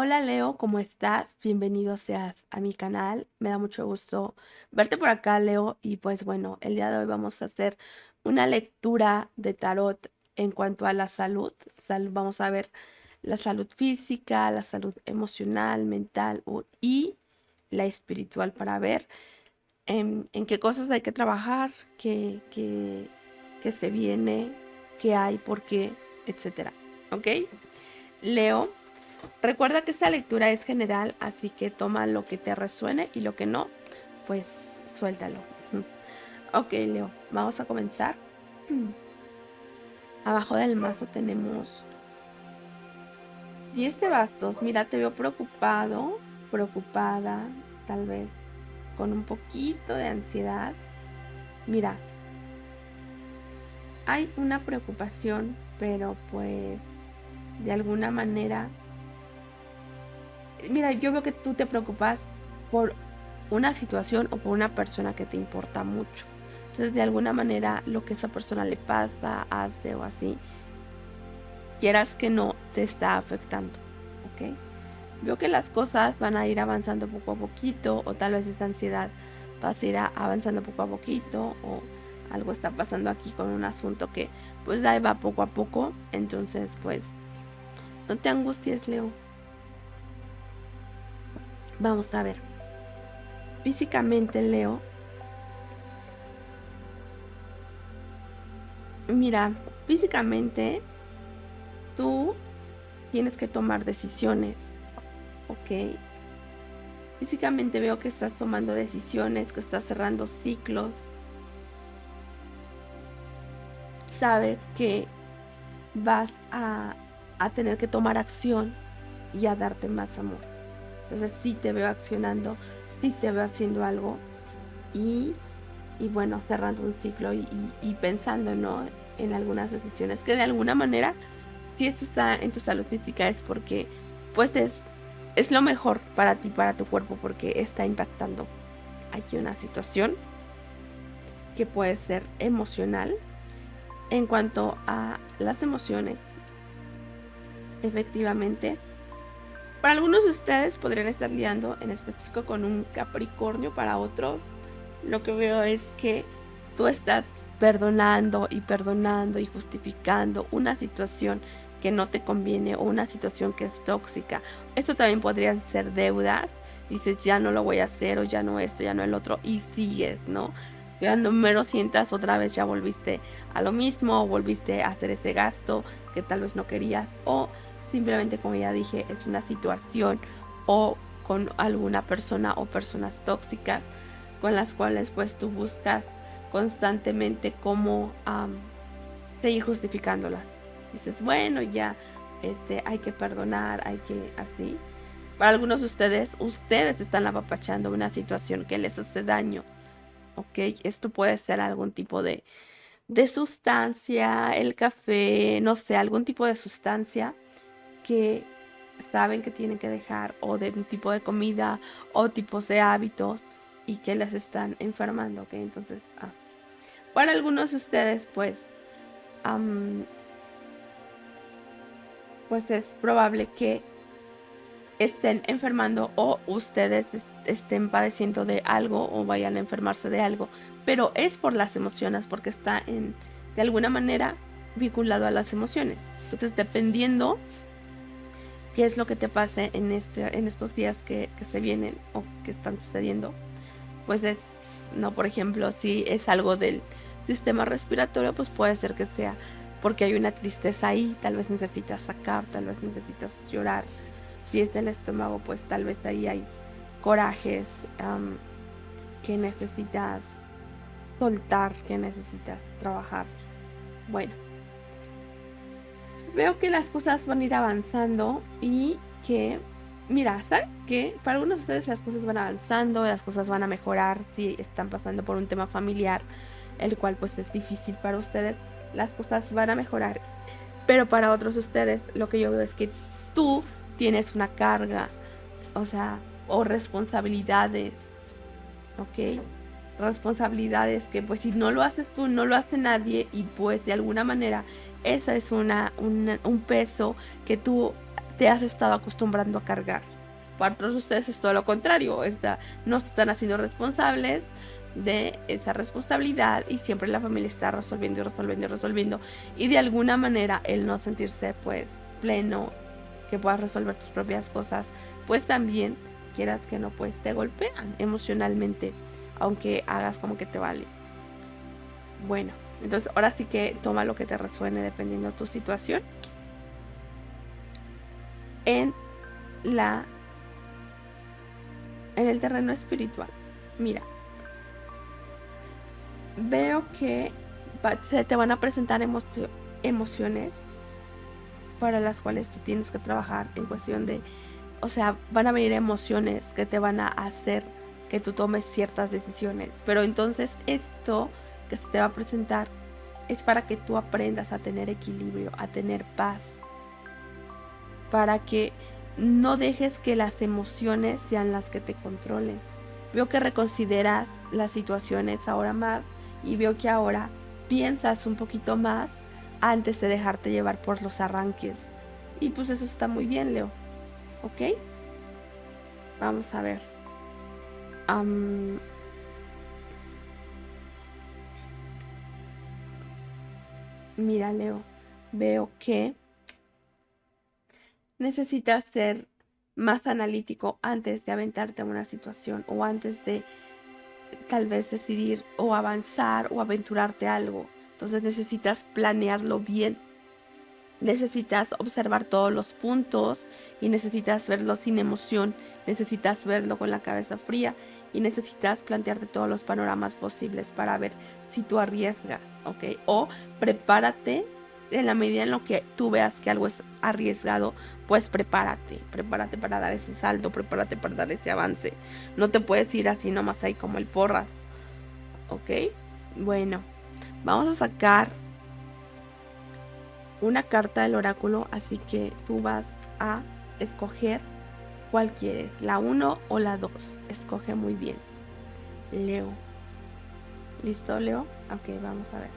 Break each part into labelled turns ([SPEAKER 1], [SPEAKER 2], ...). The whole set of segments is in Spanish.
[SPEAKER 1] Hola Leo, ¿cómo estás? Bienvenido seas a mi canal. Me da mucho gusto verte por acá, Leo. Y pues bueno, el día de hoy vamos a hacer una lectura de tarot en cuanto a la salud. Vamos a ver la salud física, la salud emocional, mental y la espiritual para ver en qué cosas hay que trabajar, qué se viene, qué hay, por qué, etcétera. ¿Ok? Leo. Recuerda que esta lectura es general, así que toma lo que te resuene y lo que no, pues suéltalo. Ok, Leo, vamos a comenzar. Abajo del mazo tenemos 10 de bastos. Mira, te veo preocupado, preocupada, tal vez con un poquito de ansiedad. Mira, hay una preocupación, pero pues de alguna manera, mira, yo veo que tú te preocupas por una situación o por una persona que te importa mucho. Entonces, de alguna manera, lo que esa persona le pasa, hace o así, quieras que no, te está afectando, ¿ok? Veo que las cosas van a ir avanzando poco a poquito, o tal vez esta ansiedad va a ir avanzando poco a poquito, o algo está pasando aquí con un asunto que pues ahí va poco a poco. Entonces, pues, no te angusties, Leo. Vamos a ver. Físicamente, Leo, mira, físicamente tú tienes que tomar decisiones, ¿ok? Físicamente veo que estás tomando decisiones, que estás cerrando ciclos. Sabes que vas a tener que tomar acción y a darte más amor. Entonces sí te veo accionando, sí te veo haciendo algo y, bueno, cerrando un ciclo y pensando, ¿no?, en algunas decisiones que de alguna manera, si esto está en tu salud física, es porque pues es lo mejor para ti, para tu cuerpo, porque está impactando aquí una situación que puede ser emocional. En cuanto a las emociones, efectivamente, para algunos de ustedes podrían estar lidiando en específico con un Capricornio. Para otros, lo que veo es que tú estás perdonando y perdonando y justificando una situación que no te conviene o una situación que es tóxica. Esto también podrían ser deudas. Dices, ya no lo voy a hacer, o ya no esto, ya no el otro, y sigues, ¿no? Cuando mero sientas otra vez ya volviste a lo mismo, o volviste a hacer ese gasto que tal vez no querías, o simplemente, como ya dije, es una situación o con alguna persona o personas tóxicas con las cuales pues tú buscas constantemente cómo seguir justificándolas. Dices, bueno, ya hay que perdonar, hay que así. Para algunos de ustedes están apapachando una situación que les hace daño, ¿ok? Esto puede ser algún tipo de sustancia, el café, no sé, algún tipo de sustancia que saben que tienen que dejar, o de un tipo de comida o tipos de hábitos, y que les están enfermando, ¿ok? Entonces, para algunos de ustedes, pues es probable que estén enfermando o ustedes estén padeciendo de algo o vayan a enfermarse de algo, pero es por las emociones, porque está de alguna manera vinculado a las emociones. Entonces, dependiendo qué es lo que te pase en estos días que se vienen o que están sucediendo, pues es, no, por ejemplo, si es algo del sistema respiratorio, pues puede ser que sea porque hay una tristeza ahí, tal vez necesitas sacar, tal vez necesitas llorar. Si es del estómago, pues tal vez ahí hay corajes que necesitas soltar, que necesitas trabajar. Bueno, veo que las cosas van a ir avanzando y que, mira, ¿sabes qué? Para algunos de ustedes las cosas van avanzando, las cosas van a mejorar. Si están pasando por un tema familiar, el cual pues es difícil para ustedes, las cosas van a mejorar. Pero para otros de ustedes, lo que yo veo es que tú tienes una carga, o sea, o responsabilidades, ¿ok? Responsabilidades que pues si no lo haces tú, no lo hace nadie, y pues de alguna manera eso es un peso que tú te has estado acostumbrando a cargar. Para todos ustedes es todo lo contrario, no se están haciendo responsables de esa responsabilidad y siempre la familia está resolviendo y resolviendo y resolviendo, y de alguna manera el no sentirse pues pleno, que puedas resolver tus propias cosas, pues también, quieras que no, pues te golpean emocionalmente, aunque hagas como que te vale. Bueno, entonces ahora sí que toma lo que te resuene dependiendo de tu situación. En el terreno espiritual, mira, veo que se te van a presentar emociones para las cuales tú tienes que trabajar en cuestión de, o sea, van a venir emociones que te van a hacer que tú tomes ciertas decisiones, pero entonces esto que se te va a presentar es para que tú aprendas a tener equilibrio, a tener paz, para que no dejes que las emociones sean las que te controlen. Veo que reconsideras las situaciones ahora más y veo que ahora piensas un poquito más antes de dejarte llevar por los arranques. Y pues eso está muy bien, Leo. ¿Ok? Vamos a ver. Mira, Leo, veo que necesitas ser más analítico antes de aventarte a una situación o antes de tal vez decidir o avanzar o aventurarte a algo. Entonces necesitas planearlo bien. Necesitas observar todos los puntos y necesitas verlo sin emoción. Necesitas verlo con la cabeza fría y necesitas plantearte todos los panoramas posibles para ver si tú arriesgas, ¿ok? O prepárate en la medida en lo que tú veas que algo es arriesgado, pues prepárate para dar ese salto, prepárate para dar ese avance. No te puedes ir así nomás ahí como el porras, ¿ok? Bueno, vamos a sacar una carta del oráculo, así que tú vas a escoger cuál quieres, la 1 o la 2. Escoge muy bien. Leo. ¿Listo, Leo? Ok, vamos a ver.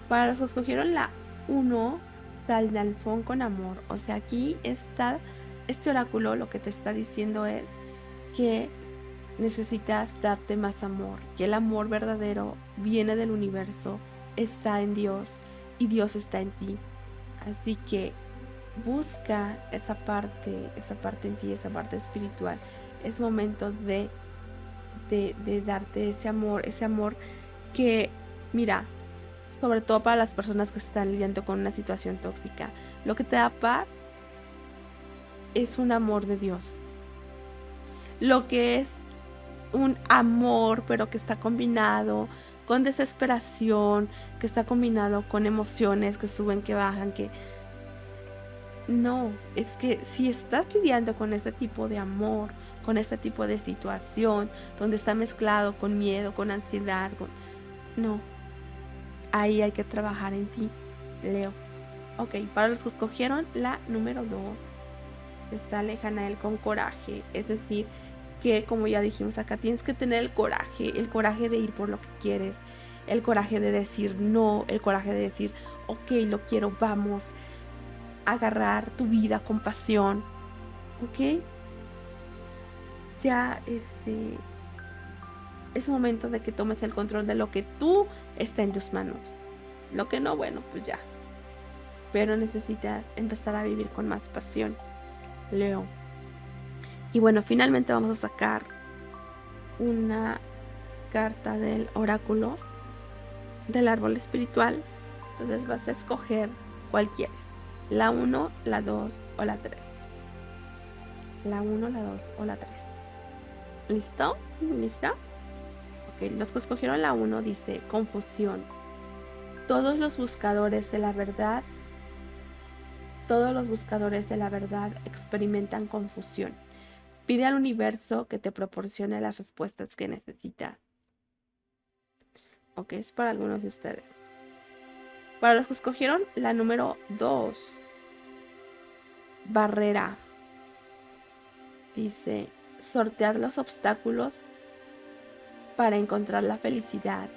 [SPEAKER 1] Para los que escogieron la 1, Taldalfón con amor. O sea, aquí está este oráculo, lo que te está diciendo es que necesitas darte más amor, que el amor verdadero viene del universo, está en Dios y Dios está en ti. Así que busca esa parte en ti, esa parte espiritual. Es momento de darte ese amor que, mira, sobre todo para las personas que están lidiando con una situación tóxica, lo que te da paz es un amor de Dios. Lo que es un amor, pero que está combinado con desesperación, que está combinado con emociones que suben, que bajan, que no, es que si estás lidiando con este tipo de amor, con este tipo de situación, donde está mezclado con miedo, con ansiedad, no, ahí hay que trabajar en ti, Leo. Ok, para los que escogieron la número 2, está Lejanael con coraje, es decir, que como ya dijimos acá, tienes que tener el coraje de ir por lo que quieres, el coraje de decir no, el coraje de decir, ok, lo quiero, vamos, agarrar tu vida con pasión, ¿ok? Ya es momento de que tomes el control de lo que tú está en tus manos. Lo que no, bueno, pues ya. Pero necesitas empezar a vivir con más pasión, Leo. Y bueno, finalmente vamos a sacar una carta del oráculo del árbol espiritual. Entonces vas a escoger cuál quieres. La 1, la 2 o la 3. La 1, la 2 o la 3. ¿Listo? ¿Lista? Ok, los que escogieron la 1 dice confusión. Todos los buscadores de la verdad experimentan confusión. Pide al universo que te proporcione las respuestas que necesitas. Ok, es para algunos de ustedes. Para los que escogieron la número 2, barrera. Dice, sortear los obstáculos para encontrar la felicidad.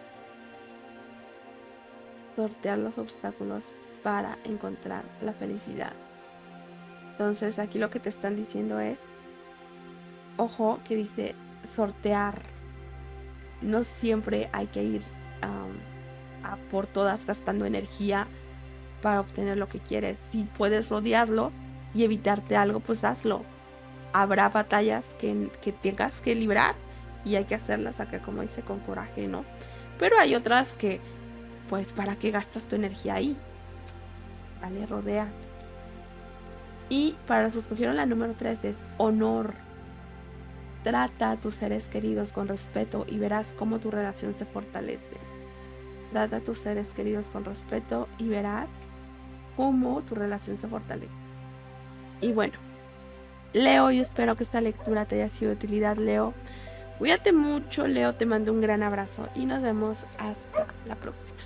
[SPEAKER 1] Sortear los obstáculos para encontrar la felicidad. Entonces aquí lo que te están diciendo es, ojo, que dice sortear. No siempre hay que ir a por todas gastando energía para obtener lo que quieres. Si puedes rodearlo y evitarte algo, pues hazlo. Habrá batallas que tengas que librar y hay que hacerlas acá, como dice, con coraje, ¿no? Pero hay otras que, pues, ¿para qué gastas tu energía ahí? Vale, rodea. Y para los que escogieron la número 3 es honor. Trata a tus seres queridos con respeto y verás cómo tu relación se fortalece. Trata a tus seres queridos con respeto y verás cómo tu relación se fortalece. Y bueno, Leo, yo espero que esta lectura te haya sido de utilidad, Leo. Cuídate mucho, Leo, te mando un gran abrazo y nos vemos hasta la próxima.